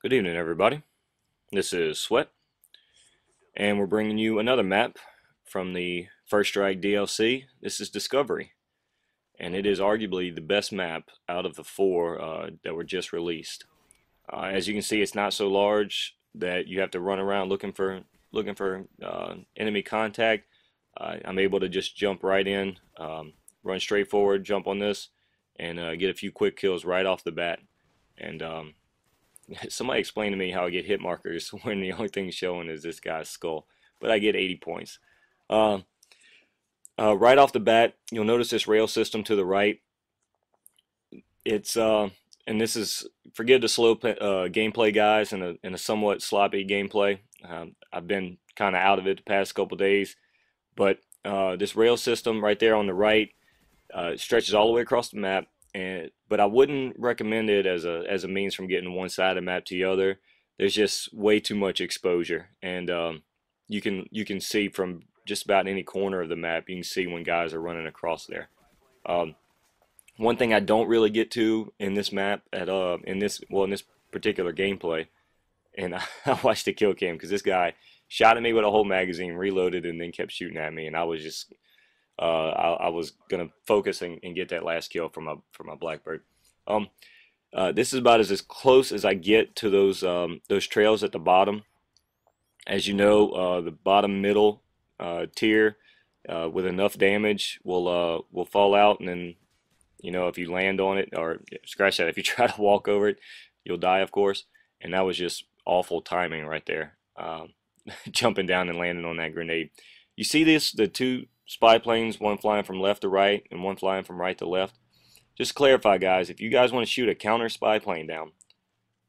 Good evening, everybody. This is Sweat, and we're bringing you another map from the First Strike DLC. This is Discovery, and it is arguably the best map out of the four that were just released. As you can see, it's not so large that you have to run around looking for enemy contact. I'm able to just jump right in, run straight forward, jump on this, and get a few quick kills right off the bat. And somebody explained to me how I get hit markers when the only thing showing is this guy's skull, but I get 80 points. Uh, right off the bat, you'll notice this rail system to the right. It's and this is, forgive the slow gameplay, guys, and a somewhat sloppy gameplay. I've been kind of out of it the past couple days, but this rail system right there on the right stretches all the way across the map. But I wouldn't recommend it as a means from getting one side of the map to the other. There's just way too much exposure, and you can see from just about any corner of the map. You can see when guys are running across there. Um, One thing I don't really get to in this map in this particular gameplay, and I watched the kill cam because this guy shot at me with a whole magazine, reloaded, and then kept shooting at me, and I was just I was gonna focus and get that last kill from my Blackbird. Um, this is about as close as I get to those trails at the bottom. As you know, the bottom middle tier with enough damage will fall out, and then if you land on it or scratch that, if you try to walk over it, you'll die, of course. And that was just awful timing right there, jumping down and landing on that grenade. You see this, the two spy planes, one flying from left to right and one flying from right to left. Just to clarify, guys, if you guys want to shoot a counter spy plane down,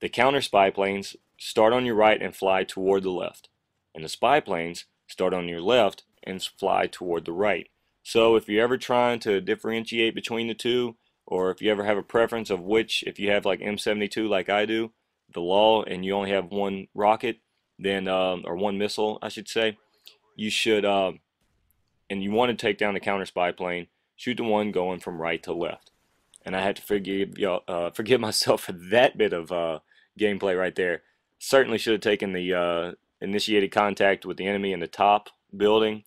the counter spy planes start on your right and fly toward the left, and the spy planes start on your left and fly toward the right. So if you're ever trying to differentiate between the two, or if you ever have a preference of which, if you have like M72 like I do, the law, and you only have one rocket, then or one missile, I should say, you should and you want to take down the counter spy plane, shoot the one going from right to left. And I had to forgive myself for that bit of gameplay right there. Certainly should have taken the initiated contact with the enemy in the top building.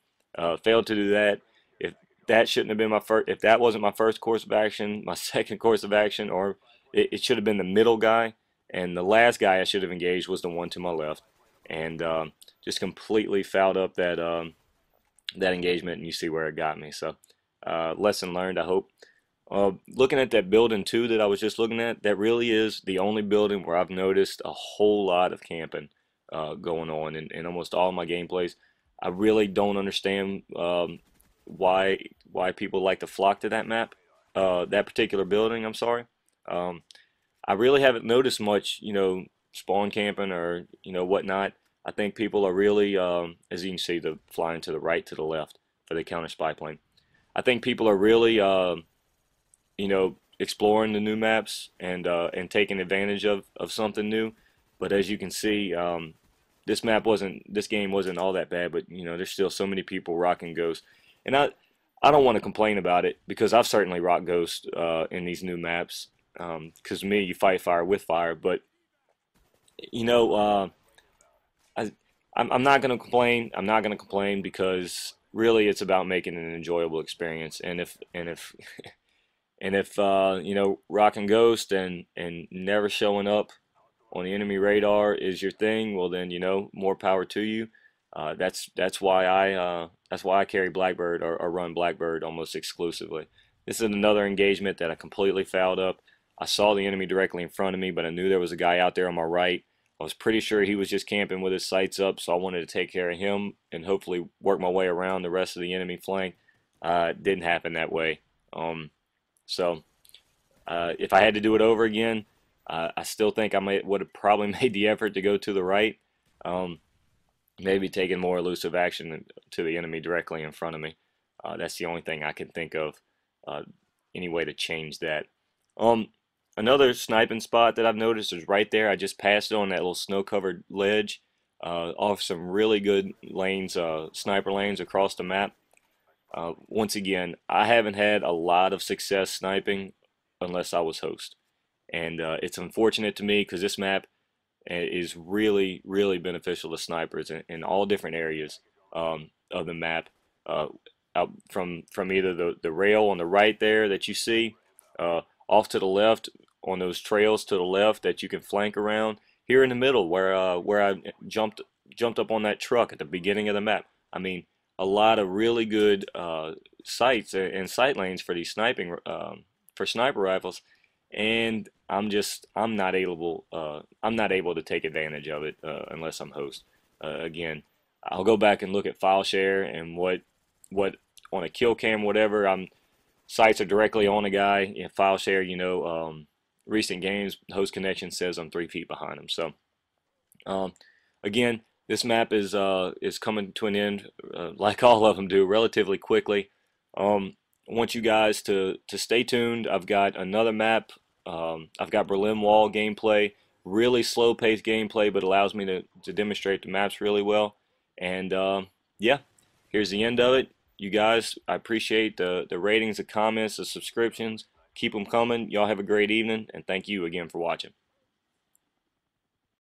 Failed to do that. If that shouldn't have been my first, if that wasn't my first course of action, my second course of action, or it should have been the middle guy. And the last guy I should have engaged was the one to my left, and just completely fouled up that engagement, and you see where it got me. So lesson learned, I hope. Looking at that building too that I was just looking at, that really is the only building where I've noticed a whole lot of camping going on in almost all my gameplays. I really don't understand why people like to flock to that map, that particular building. I'm sorry. Um, I really haven't noticed much, spawn camping or whatnot. I think people are really, as you can see, the flying to the right, to the left for the counter spy plane. I think people are really, exploring the new maps and taking advantage of something new. But as you can see, this game wasn't all that bad. But there's still so many people rocking Ghost, and I don't want to complain about it because I've certainly rocked Ghost in these new maps. Because me, you fight fire with fire, but you know, I I'm not gonna complain. I'm not gonna complain because really it's about making an enjoyable experience. And if and if rocking Ghost and never showing up on the enemy radar is your thing, well then more power to you. That's why I carry Blackbird or run Blackbird almost exclusively. This is another engagement that I completely fouled up. I saw the enemy directly in front of me, but I knew there was a guy out there on my right. I was pretty sure he was just camping with his sights up, so I wanted to take care of him and hopefully work my way around the rest of the enemy flank. It didn't happen that way. So if I had to do it over again, I still think would have probably made the effort to go to the right. Um, Maybe taking more elusive action to the enemy directly in front of me. That's the only thing I can think of. Uh, any way to change that. Um, Another sniping spot that I've noticed is right there. I just passed on that little snow-covered ledge off some really good lanes, sniper lanes across the map. Once again, I haven't had a lot of success sniping unless I was host. And it's unfortunate to me because this map, is really, really beneficial to snipers in all different areas of the map. Uh, Out from either the rail on the right there that you see, off to the left on those trails to the left that you can flank around. Here in the middle where I jumped up on that truck at the beginning of the map. I mean, a lot of really good sights and sight lanes for these sniping for sniper rifles, and I'm not able to take advantage of it unless I'm host. Again, I'll go back and look at file share and what on a kill cam whatever. I'm Sights are directly on a guy. In file share, recent games host connection says I'm 3 feet behind him. So um, again, this map is coming to an end, like all of them do, relatively quickly. I want you guys to stay tuned. I've got another map. I've got Berlin Wall gameplay, really slow paced gameplay, but allows me to demonstrate the maps really well. And yeah, here's the end of it. You guys, I appreciate the ratings, the comments, the subscriptions. Keep them coming. Y'all have a great evening, and thank you again for watching.